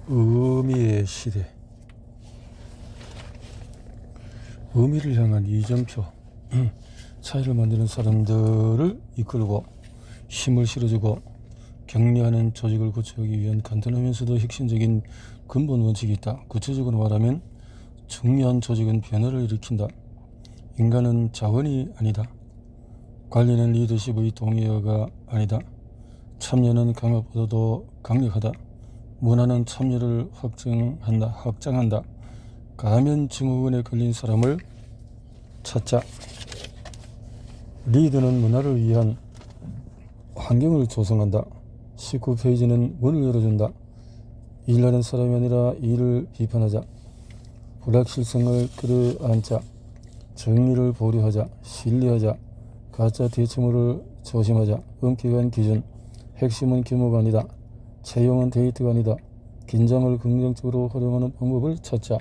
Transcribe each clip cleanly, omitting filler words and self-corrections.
의미의 시대, 의미를 향한 이정표, 차이를 만드는 사람들을 이끌고 힘을 실어주고 격려하는 조직을 구축하기 위한 간단하면서도 혁신적인 근본 원칙이 있다. 구체적으로 말하면 중요한 조직은 변화를 일으킨다. 인간은 자원이 아니다. 관리는 리더십의 동의어가 아니다. 참여는 강압보다도 강력하다. 문화는 참여를 확장한다. 가면 증후군에 걸린 사람을 찾자. 리더는 문화를 위한 환경을 조성한다. 19페이지는 문을 열어준다. 일하는 사람이 아니라 일을 비판하자. 불확실성을 끌어안자. 정의를 보류하자. 신뢰하자. 가짜 대체물을 조심하자. 엄격한 기준. 핵심은 규모가 아니다. 채용은 데이터가 아니다. 긴장을 긍정적으로 활용하는 방법을 찾자.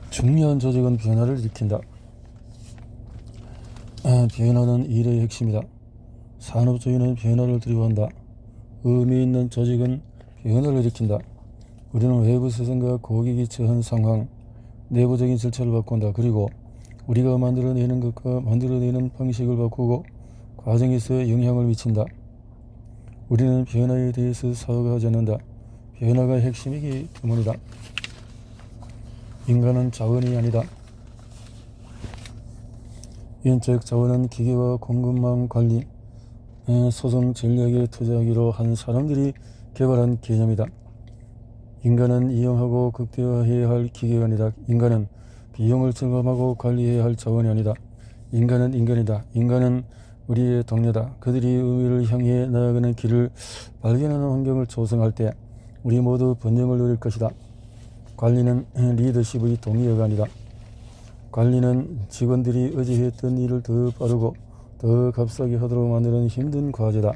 중요한 조직은 변화를 일으킨다. 변화는 일의 핵심이다. 산업주의는 변화를 두려워한다. 의미 있는 조직은 변화를 일으킨다. 우리는 외부 세상과 고객이 처한 상황, 내부적인 절차를 바꾼다. 그리고 우리가 만들어내는 것과 만들어내는 방식을 바꾸고 과정에서 영향을 미친다. 우리는 변화에 대해서 사고하지 않는다. 변화가 핵심이기 때문이다. 인간은 자원이 아니다. 인적 자원은 기계와 공급망 관리, 소송 전략에 투자하기로 한 사람들이 개발한 개념이다. 인간은 이용하고 극대화해야 할 기계가 아니다. 인간은 비용을 절감하고 관리해야 할 자원이 아니다. 인간은 인간이다. 인간은 우리의 동료다. 그들이 의미를 향해 나아가는 길을 발견하는 환경을 조성할 때 우리 모두 번영을 누릴 것이다. 관리는 리더십의 동의어가 아니다. 관리는 직원들이 어제 했던 일을 더 빠르고 더 값싸게 하도록 만드는 힘든 과제다.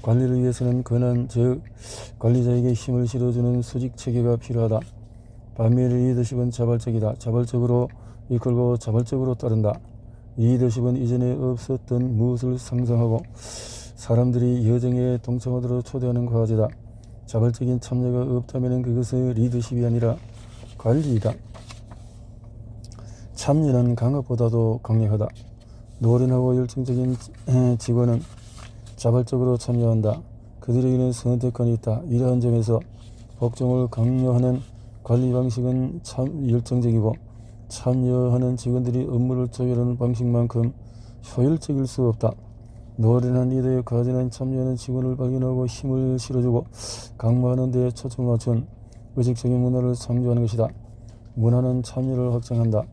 관리를 위해서는 권한, 즉 관리자에게 힘을 실어주는 수직 체계가 필요하다. 반면 리더십은 자발적이다. 자발적으로 이끌고 자발적으로 따른다. 리더십은 이전에 없었던 무엇을 상상하고 사람들이 여정에 동참하도록 초대하는 과제다. 자발적인 참여가 없다면 그것은 리더십이 아니라 관리이다. 참여는 강압보다도 강력하다. 노련하고 열정적인 직원은 자발적으로 참여한다. 그들에게는 선택권이 있다. 이러한 점에서 복종을 강요하는 관리 방식은 참 열정적이고 참여하는 직원들이 업무를 조율하는 방식만큼 효율적일 수 없다. 노련한 리더의 과제는 참여하는 직원을 발견하고 힘을 실어주고 강화하는 데 초점을 맞춘 의식적인 문화를 창조하는 것이다. 문화는 참여를 확장한다.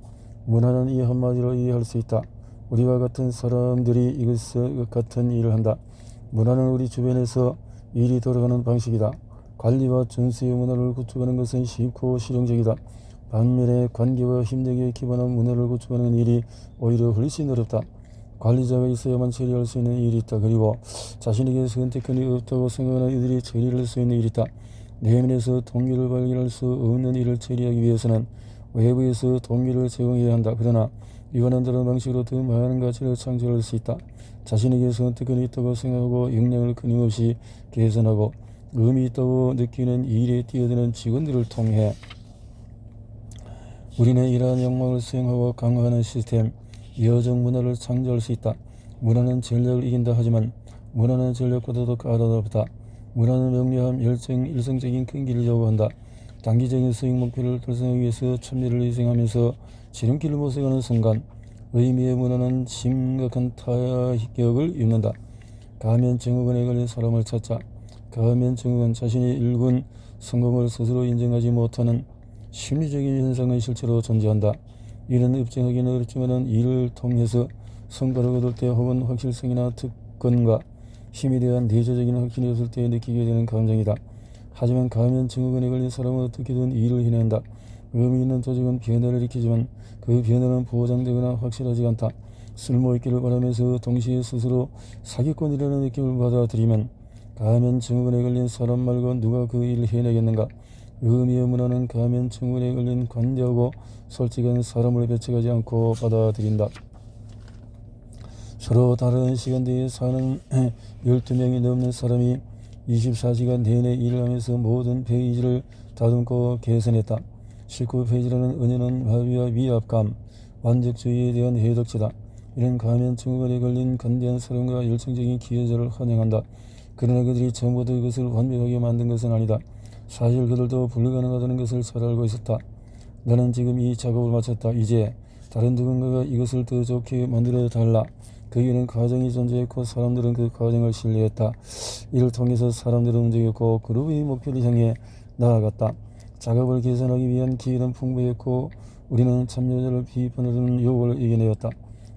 문화는 이 한마디로 이해할 수 있다. 우리와 같은 사람들이 이것과 같은 일을 한다. 문화는 우리 주변에서 일이 돌아가는 방식이다. 관리와 준수의 문화를 구축하는 것은 쉽고 실용적이다. 반면에 관계와 협력에 기반한 문화를 구축하는 일이 오히려 훨씬 어렵다. 관리자가 있어야만 처리할 수 있는 일이 있다. 그리고 자신에게 선택권이 없다고 생각하는 이들이 처리를 할 수 있는 일이 있다. 내면에서 동기를 발견할 수 없는 일을 처리하기 위해서는 외부에서 동기를 제공해야 한다. 그러나 이와는 다른 방식으로 더 많은 가치를 창출할 수 있다. 자신에게 선택권이 있다고 생각하고 역량을 끊임없이 개선하고 의미 있다고 느끼는 일에 뛰어드는 직원들을 통해 우리는 이러한 욕망을 수용하고 강화하는 시스템, 여정 문화를 창조할 수 있다. 문화는 전략을 이긴다 하지만 문화는 전략보다도 까다롭다. 문화는 명료함, 열정, 일성적인 끈기를 요구한다. 단기적인 수익 목표를 달성하기 위해서 참여를 희생하면서 지름길을 모색하는 순간 의미의 문화는 심각한 타격을 입는다. 가면 증후군에 걸린 사람을 찾자. 가면 증후군, 자신이 일군 성공을 스스로 인정하지 못하는 심리적인 현상은 실제로 존재한다. 이는 입증하기는 어렵지만 이를 통해서 성과를 거둘 때 혹은 확실성이나 특권과 힘에 대한 내재적인 확신이 없을 때 느끼게 되는 감정이다. 하지만 가면 증후군에 걸린 사람은 어떻게든 일을 해낸다. 의미 있는 조직은 변화를 일으키지만 그 변화는 보장되거나 확실하지 않다. 쓸모있기를 바라면서 동시에 스스로 사기꾼이라는 느낌을 받아들이면 가면 증후군에 걸린 사람 말고 누가 그 일을 해내겠는가. 의미의 문화는 가면 증후군에 걸린 관대하고 솔직한 사람을 배척하지 않고 받아들인다. 서로 다른 시간대에 사는 12명이 넘는 사람이 24시간 내내 일을 하면서 모든 페이지를 다듬고 개선했다. 19페이지라는 은연한 마비와 위압감, 완벽주의에 대한 해독제다. 이런 가면 증후군에 걸린 간대한 사람과 열정적인 기여자를 환영한다. 그러나 그들이 전부 다 이것을 완벽하게 만든 것은 아니다. 사실 그들도 불가능하다는 것을 잘 알고 있었다. 나는 지금 이 작업을 마쳤다. 이제 다른 누군가가 이것을 더 좋게 만들어 달라. 거기에는 과정이 존재했고 사람들은 그 과정을 신뢰했다. 이를 통해서 사람들은 움직였고 그룹의 목표를 향해 나아갔다. 작업을 개선하기 위한 기회는 풍부했고 우리는 참여자를 비판하는 요구를 이겨내었다.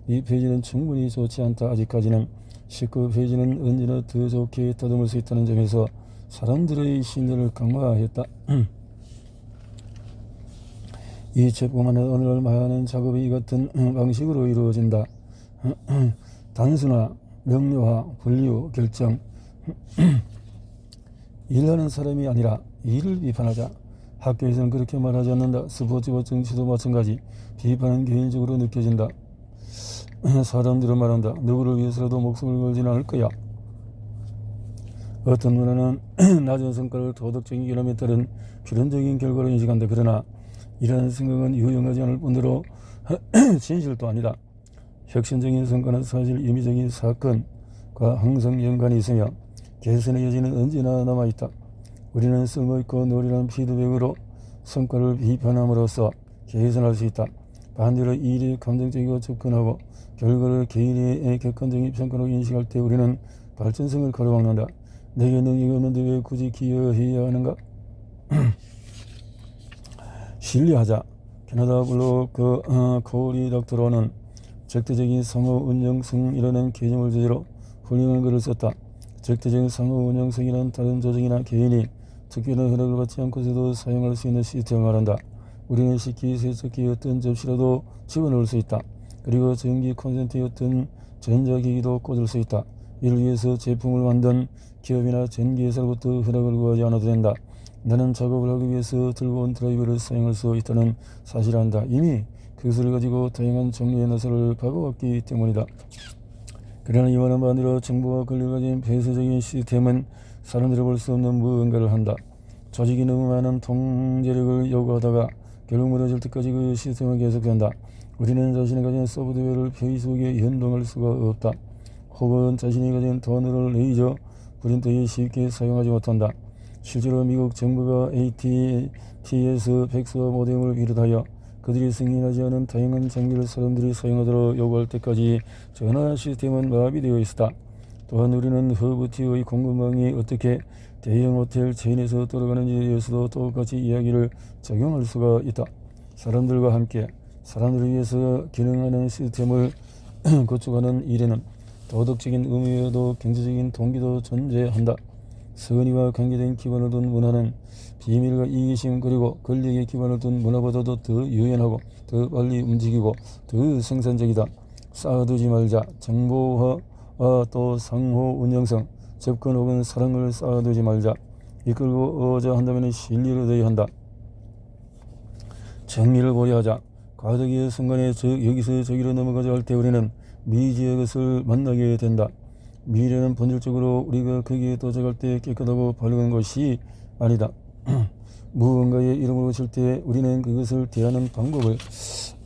이 페이지는 충분히 좋지 않다. 아직까지는 19페이지는 언제나 더 좋게 다듬을 수 있다는 점에서 사람들의 신뢰를 강화했다. 이 책뿐만 아니라 오늘날 많은 작업이 이 같은 방식으로 이루어진다. 단순화, 명료화, 분류, 결정. 일하는 사람이 아니라 일을 비판하자. 학교에서는 그렇게 말하지 않는다. 스포츠와 정치도 마찬가지. 비판은 개인적으로 느껴진다. 사람들은 말한다. 누구를 위해서라도 목숨을 걸지는 않을 거야. 어떤 문화는 낮은 성과를 도덕적인 결함에 따른 필연적인 결과로 인식한다. 그러나 이러한 생각은 유용하지 않을 뿐더러 진실도 아니다. 혁신적인 성과는 사실 임의적인 사건과 항상 연관이 있으며 개선의 여지는 언제나 남아있다. 우리는 쓸모있고 노련한 피드백으로 성과를 비판함으로써 개선할 수 있다. 반대로 일에 감정적이고 접근하고 결과를 개인의 객관적인 평가로 인식할 때 우리는 발전성을 가로막는다. 내게 능력이 없는데 왜 굳이 기여해야 하는가? 신뢰하자. 캐나다 블로그 코리 닥터로는 적대적인 상호 운영성이라는 개념을 주제로 훌륭한 글을 썼다. 적대적인 상호 운영성이란 다른 조직이나 개인이 특별한 허락을 받지 않고서도 사용할 수 있는 시스템을 말한다. 우리는 식기, 세척기 어떤 접시라도 집어넣을 수 있다. 그리고 전기 콘센트에 어떤 전자기기도 꽂을 수 있다. 이를 위해서 제품을 만든 기업이나 전기회사로부터 허락을 구하지 않아도 된다. 나는 작업을 하기 위해서 들고 온 드라이버를 사용할 수 있다는 사실을 안다. 이미 그것을 가지고 다양한 종류의 나사를 바꿔왔기 때문이다. 그러나 이와는 반대로 정보와 권력을 가진 폐쇄적인 시스템은 사람들이 볼 수 없는 무언가를 한다. 조직이 너무 많은 통제력을 요구하다가 결국 무너질 때까지 그 시스템은 계속된다. 우리는 자신이 가진 소프트웨어를 페이스북에 연동할 수가 없다. 혹은 자신이 가진 터널을 레이저 프린터에 쉽게 사용하지 못한다. 실제로 미국 정부가 AT&T에서 팩스와 모뎀을 비롯하여 그들이 승인하지 않은 다양한 장비를 사람들이 사용하도록 요구할 때까지 전화 시스템은 마비되어 있었다. 또한 우리는 허브티의 공급망이 어떻게 대형 호텔 체인에서 돌아가는지에 대해서도 똑같이 이야기를 적용할 수가 있다. 사람들과 함께 사람들을 위해서 기능하는 시스템을 구축하는 일에는 도덕적인 의무여도 경제적인 동기도 존재한다. 선의와 관계된 기반을 둔 문화는 비밀과 이기심 그리고 권력의 기반을 둔 문화보다도 더 유연하고 더 빨리 움직이고 더 생산적이다. 쌓아두지 말자. 정보화와 또 상호 운영성, 접근 혹은 사랑을 쌓아두지 말자. 이끌고자 한다면 신뢰를 얻어야 한다. 정리를 고려하자. 과도기의 순간에 여기서 저기로 넘어가자 할 때 우리는 미지의 것을 만나게 된다. 미래는 본질적으로 우리가 거기에 도착할 때 깨끗하고 밝은 것이 아니다. 무언가의 이름을 붙일 때 우리는 그것을 대하는 방법을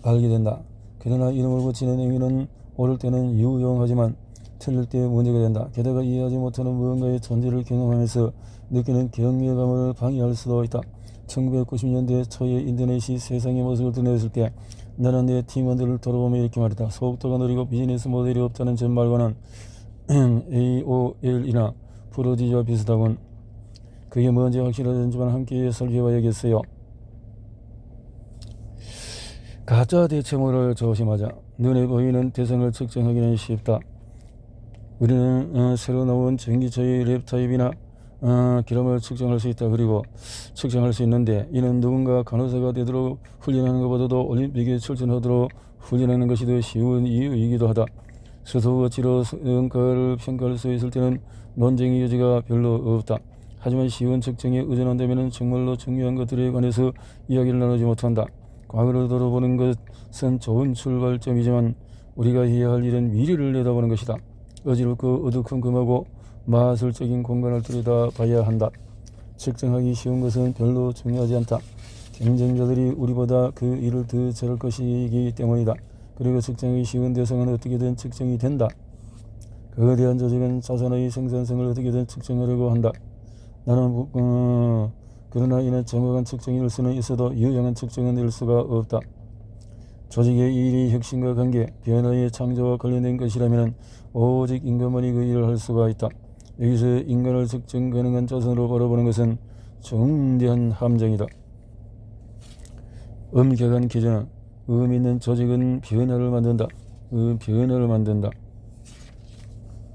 알게 된다. 그러나 이름을 붙이는 행위는 옳을 때는 유용하지만 틀릴 때 문제가 된다. 게다가 이해하지 못하는 무언가의 존재를 경험하면서 느끼는 경외감을 방해할 수도 있다. 1990년대 초에 인터넷이 세상의 모습을 드러냈을 때 나는 내 팀원들을 돌아보며 이렇게 말했다. 속도가 느리고 비즈니스 모델이 없다는 점 말고는 AOL이나 프로디지와 비슷하군. 그게 뭔지 확실하지만 함께 살펴봐야겠어요. 가짜 대체물을 조심하자. 눈에 보이는 대상을 측정하기는 쉽다. 우리는 새로 나온 전기차의 랩타입이나 기름을 측정할 수 있다. 그리고 측정할 수 있는데 이는 누군가 간호사가 되도록 훈련하는 것보다도 올림픽에 출전하도록 훈련하는 것이 더 쉬운 이유이기도 하다. 스스로 어치로 성과를 평가할 수 있을 때는 논쟁의 여지가 별로 없다. 하지만 쉬운 측정에 의존한다면 정말로 중요한 것들에 관해서 이야기를 나누지 못한다. 과거를 돌아보는 것은 좋은 출발점이지만 우리가 해야 할 일은 미래를 내다보는 것이다. 어지럽고 어두컴컴하고 마술적인 공간을 들여다봐야 한다. 측정하기 쉬운 것은 별로 중요하지 않다. 경쟁자들이 우리보다 그 일을 더 잘할 것이기 때문이다. 그리고 측정하기 쉬운 대상은 어떻게든 측정이 된다. 거대한 조직은 자산의 생산성을 어떻게든 측정하려고 한다. 그러나 이는 정확한 측정일 수는 있어도 유용한 측정은 낼 수가 없다. 조직의 일이 혁신과 관계, 변화의 창조와 관련된 것이라면 오직 인간만이 그 일을 할 수가 있다. 여기서 인간을 측정 가능한 자산으로 바라보는 것은 중대한 함정이다. 엄격한 기준은 의미 있는 조직은 변화를 만든다. 변화를 만든다.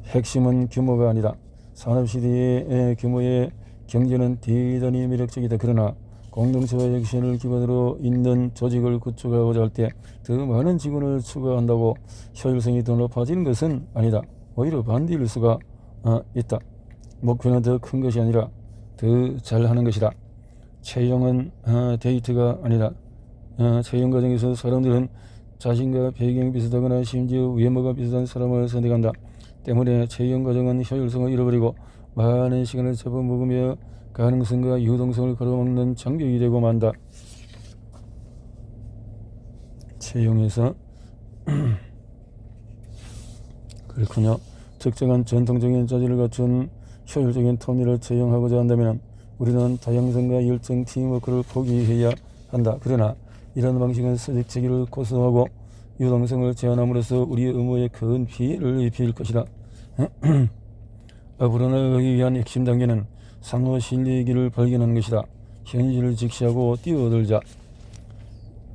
핵심은 규모가 아니다. 산업시대의 규모의 경제는 대단히 매력적이다. 그러나 공동체와 혁신을 기반으로 있는 조직을 구축하고자 할 때 더 많은 직원을 추가한다고 효율성이 더 높아지는 것은 아니다. 오히려 반대일 수가 있다. 목표는 더 큰 것이 아니라 더 잘하는 것이다. 채용은 데이트가 아니다. 채용 과정에서 사람들은 자신과 배경이 비슷하거나 심지어 외모가 비슷한 사람을 선택한다. 때문에 채용 과정은 효율성을 잃어버리고 많은 시간을 잡아먹으며 가능성과 유동성을 가로막는 장벽이 되고 만다. 채용에서 그렇군요. 특정한 전통적인 자질을 갖춘 효율적인 톱니를 채용하고자 한다면 우리는 다양성과 열정, 팀워크를 포기해야 한다. 그러나 이런 방식은 수직체계를 고수하고 유동성을 제한함으로써 우리의 의무에 큰 피해를 입힐 것이다. 앞으로 나아가기 위한 핵심 단계는 상호 신뢰의 길을 발견하는 것이다. 현실을 직시하고 뛰어들자.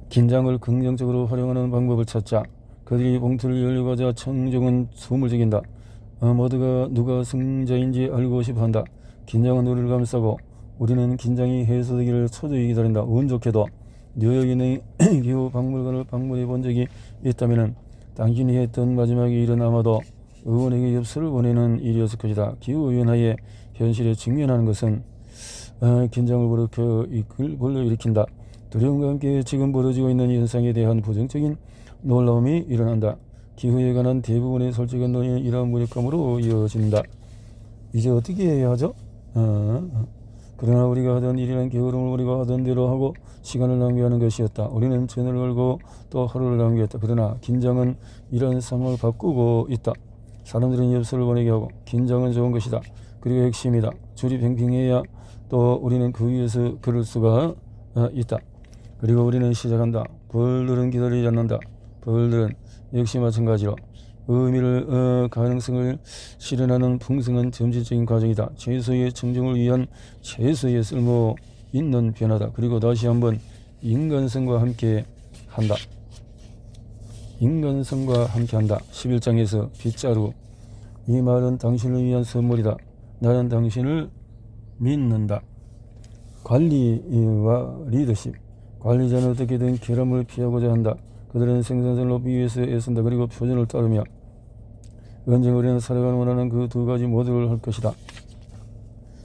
긴장을 긍정적으로 활용하는 방법을 찾자. 그들이 봉투를 열려고 하자 청중은 숨을 죽인다. 모두가 누가 승자인지 알고 싶어한다. 긴장은 우리를 감싸고 우리는 긴장이 해소되기를 초조히 기다린다. 운 좋게도 뉴욕에 있는 기후 박물관을 방문해 본 적이 있다면 당신이 했던 마지막 일은 아마도 의원에게 엽서를 보내는 일이었을 것이다. 기후위원회의 현실에 직면하는 것은 긴장을 불러일으킨다. 두려움과 함께 지금 벌어지고 있는 현상에 대한 부정적인 놀라움이 일어난다. 기후에 관한 대부분의 솔직한 논의는 이러한 무력감으로 이어진다. 이제 어떻게 해야 하죠? 그러나 우리가 하던 일이란 게으름을 우리가 하던 대로 하고 시간을 낭비하는 것이었다. 우리는 전화를 걸고 또 하루를 낭비했다. 그러나 긴장은 이런 상황을 바꾸고 있다. 사람들은 엽서를 보내게 하고 긴장은 좋은 것이다. 그리고 핵심이다. 줄이 팽팽해야 또 우리는 그 위에서 걸을 수가 있다. 그리고 우리는 시작한다. 벌들은 기다리지 않는다. 벌들은 역시 마찬가지로 의미를 가능성을 실현하는 풍성한 점진적인 과정이다. 최소의 청정을 위한 최소의 쓸모 있는 변화다. 그리고 다시 한번 인간성과 함께 한다. 인간성과 함께한다. 11장에서 빗자루. 이 말은 당신을 위한 선물이다. 나는 당신을 믿는다. 관리와 리더십. 관리자는 어떻게든 결함을 피하고자 한다. 그들은 생산성을 높이기 위해서 애쓴다. 그리고 표준을 따르며 언젠가 우리는 살아가는 원하는 그 두 가지 모두를 할 것이다.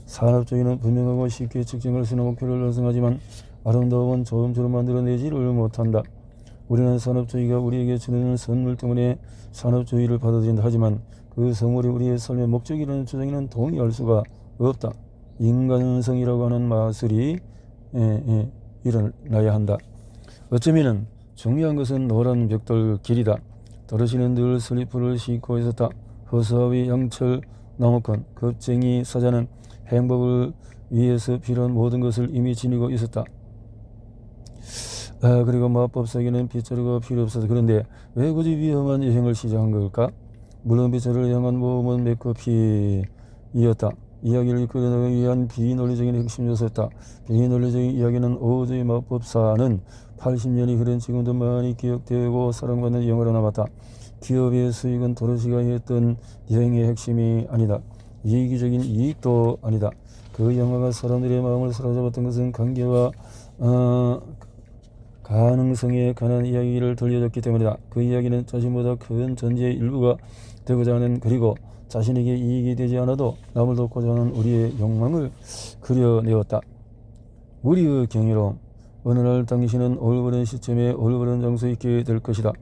산업주의는 분명하고 쉽게 측정할 수 있는 목표를 달성하지만 아름다운 조음처럼 만들어내지를 못한다. 우리는 산업주의가 우리에게 주는 선물 때문에 산업주의를 받아들인다. 하지만 그 선물이 우리의 삶의 목적이라는 주장에는 동의할 수가 없다. 인간성이라고 하는 마술이 일어나야 한다. 어쩌면 중요한 것은 노란 벽돌 길이다. 도로시는 늘 슬리퍼를 신고 있었다. 허수아비, 양철, 나무꾼, 겁쟁이, 사자는 행복을 위해서 필요한 모든 것을 이미 지니고 있었다. 그리고 마법사에게는 빗자루가 필요 없었다. 그런데 왜 굳이 위험한 여행을 시작한 걸까? 물론 빗자루를 향한 모험은 맥커피이었다. 이야기를 이끌어나가기 위한 비논리적인 핵심 요소였다. 비논리적인 이야기는 오즈의 마법사는 80년이 흐른 지금도 많이 기억되고 사랑받는 영화로 남았다. 기업의 수익은 도로시가 했던 여행의 핵심이 아니다. 이기적인 이익도 아니다. 그 영화가 사람들의 마음을 사로잡았던 것은 관계와 가능성에 관한 이야기를 들려줬기 때문이다. 그 이야기는 자신보다 큰 존재의 일부가 되고자 하는, 그리고 자신에게 이익이 되지 않아도 남을 돕고자 하는 우리의 욕망을 그려내었다. 우리의 경이로움. 어느 날 당신은 올바른 시점에 올바른 장소에 있게 될 것이다.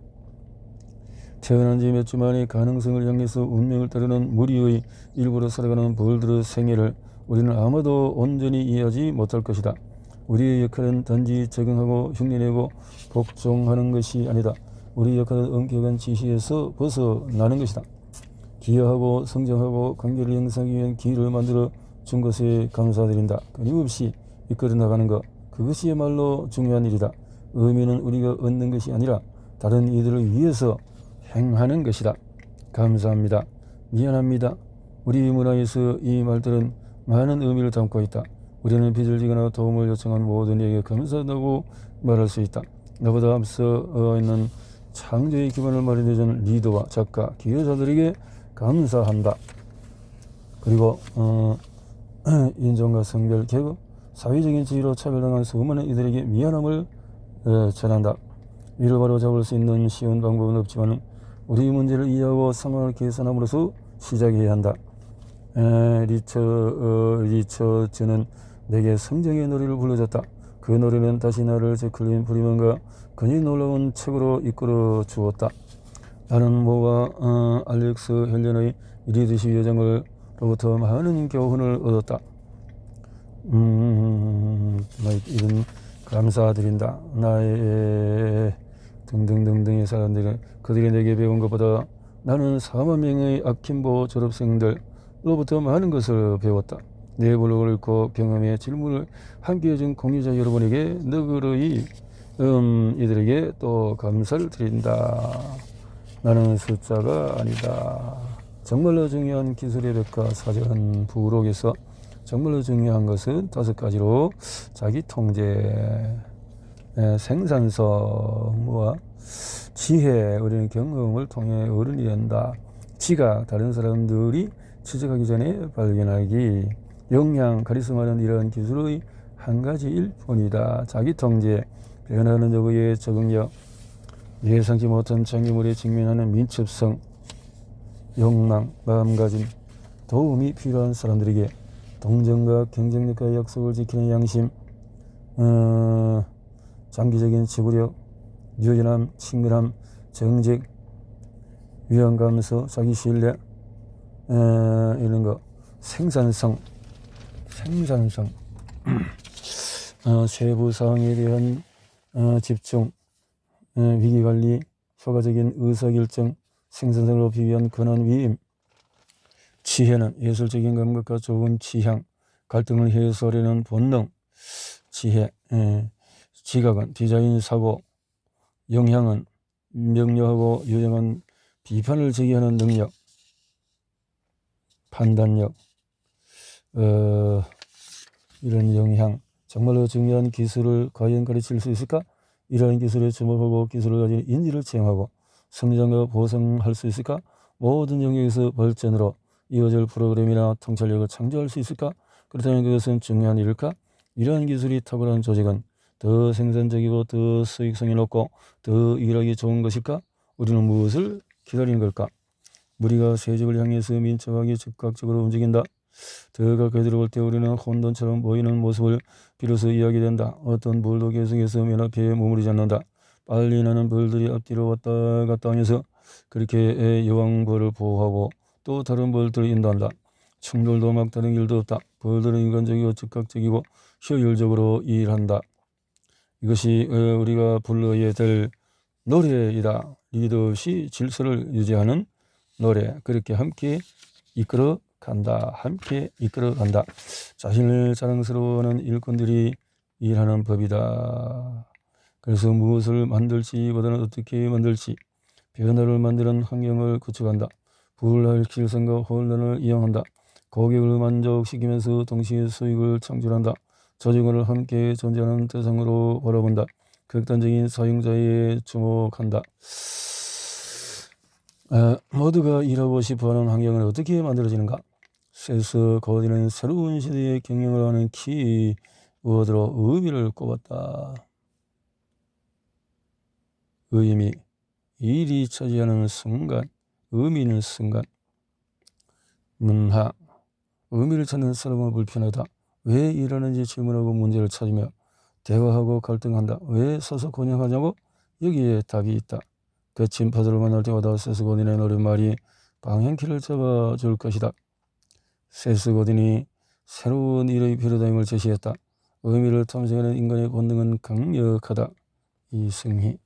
태어난 지 몇 주 만에 가능성을 향해서 운명을 따르는 무리의 일부러 살아가는 벌들의 생애를 우리는 아마도 온전히 이해하지 못할 것이다. 우리의 역할은 단지 적응하고 흉내내고 복종하는 것이 아니다. 우리의 역할은 엄격한 지시에서 벗어나는 것이다. 기여하고 성장하고 관계를 형성하기 위한 기회를 만들어 준 것에 감사드린다. 끊임없이 이끌어 나가는 것, 그것이야말로 중요한 일이다. 의미는 우리가 얻는 것이 아니라 다른 이들을 위해서 행하는 것이다. 감사합니다. 미안합니다. 우리 문화에서 이 말들은 많은 의미를 담고 있다. 우리는 빚을 지거나 도움을 요청한 모든 이에게 감사하다고 말할 수 있다. 나보다 앞서 있는 창조의 기반을 마련해준 리더와 작가, 기여자들에게 감사한다. 그리고 인종과 성별, 계급, 사회적인 지위로 차별당한 수많은 이들에게 미안함을 전한다. 이를 바로 잡을 수 있는 쉬운 방법은 없지만 우리 문제를 이해하고 상황을 개선함으로써 시작해야 한다. 리처즈는 내게 성정의 노래를 불러줬다. 그 노래는 다시 나를 제클린 프리먼과 그의 놀라운 책으로 이끌어 주었다. 나는 모와 알렉스 헬렌의 리더십 여정으로부터 많은 교훈을 얻었다. 이런 감사드린다. 나의 등등등등의 사람들은 그들이 내게 배운 것보다 나는 4만 명의 아킨보 졸업생들로부터 많은 것을 배웠다. 내 블로그를 읽고 경험의 질문을 함께 해준 공유자 여러분에게 너그러이 이들에게 또 감사를 드린다. 나는 숫자가 아니다. 정말로 중요한 기술의 백과 사전 부록에서 정말로 중요한 것은 5가지로 자기 통제, 생산성과 지혜, 우리는 경험을 통해 어른이 된다. 지각, 다른 사람들이 지적하기 전에 발견하기, 역량, 카리스마는 이러한 기술의 한 가지일 뿐이다. 자기 통제, 변하는 여부의 적응력, 예상치 못한 장애물에 직면하는 민첩성, 욕망, 마음가짐, 도움이 필요한 사람들에게 동정과 경쟁력과 약속을 지키는 양심, 장기적인 지구력, 유연함, 친근함, 정직, 위안감서, 자기 신뢰, 이런 거, 생산성, 세부 사항에 대한 집중, 위기관리, 효과적인 의사결정, 생산성을 높이기 위한 권한 위임, 지혜는 예술적인 감각과 좋은 취향, 갈등을 해소하려는 본능, 지혜, 지각은 디자인 사고, 영향은 명료하고 유용한 비판을 제기하는 능력, 판단력, 이런 영향, 정말로 중요한 기술을 과연 가르칠 수 있을까? 이러한 기술에 주목하고 기술을 가진 인지를 채용하고 성장과 보상할 수 있을까? 모든 영역에서 발전으로 이어질 프로그램이나 통찰력을 창조할 수 있을까? 그렇다면 그것은 중요한 일일까? 이러한 기술이 탁월한 조직은 더 생산적이고 더 수익성이 높고 더 일하기 좋은 것일까? 우리는 무엇을 기다리는 걸까? 무리가 세적을 향해서 민첩하게 즉각적으로 움직인다. 더 가까이 들어올 때 우리는 혼돈처럼 보이는 모습을 비로소 이해하게 된다. 어떤 벌도 계속해서 맨 앞에 머무르지 않는다. 빨리 나는 벌들이 앞뒤로 왔다 갔다 하면서 그렇게 여왕벌을 보호하고 또 다른 벌들을 인도한다. 충돌도 막다른 일도 없다. 벌들은 인간적이고 즉각적이고 효율적으로 일한다. 이것이 우리가 불러야 될 노래이다. 리더 없이 질서를 유지하는 노래. 그렇게 함께 이끌어 간다. 함께 이끌어 간다. 자신을 자랑스러워하는 일꾼들이 일하는 법이다. 그래서 무엇을 만들지보다는 어떻게 만들지, 변화를 만드는 환경을 구축한다. 불확실성과 혼란을 이용한다. 고객을 만족시키면서 동시에 수익을 창출한다. 조직원을 함께 존재하는 대상으로 바라본다. 극단적인 사용자에 주목한다. 모두가 일하고 싶어하는 환경은 어떻게 만들어지는가? 세스 고디는 새로운 시대의 경영을 하는 키워드로 의미를 꼽았다. 의미, 일이 차지하는 순간, 의미 있는 순간. 문화, 의미를 찾는 사람은 불편하다. 왜 일하는지 질문하고 문제를 찾으며 대화하고 갈등한다. 왜 서서 곤욕하냐고? 여기에 답이 있다. 거친 파도를 만날 때마다 세스고딘의 노랫말이 방향키를 잡아줄 것이다. 세스고딘이 새로운 일의 패러다임을 제시했다. 의미를 탐색하는 인간의 본능은 강력하다. 이승희.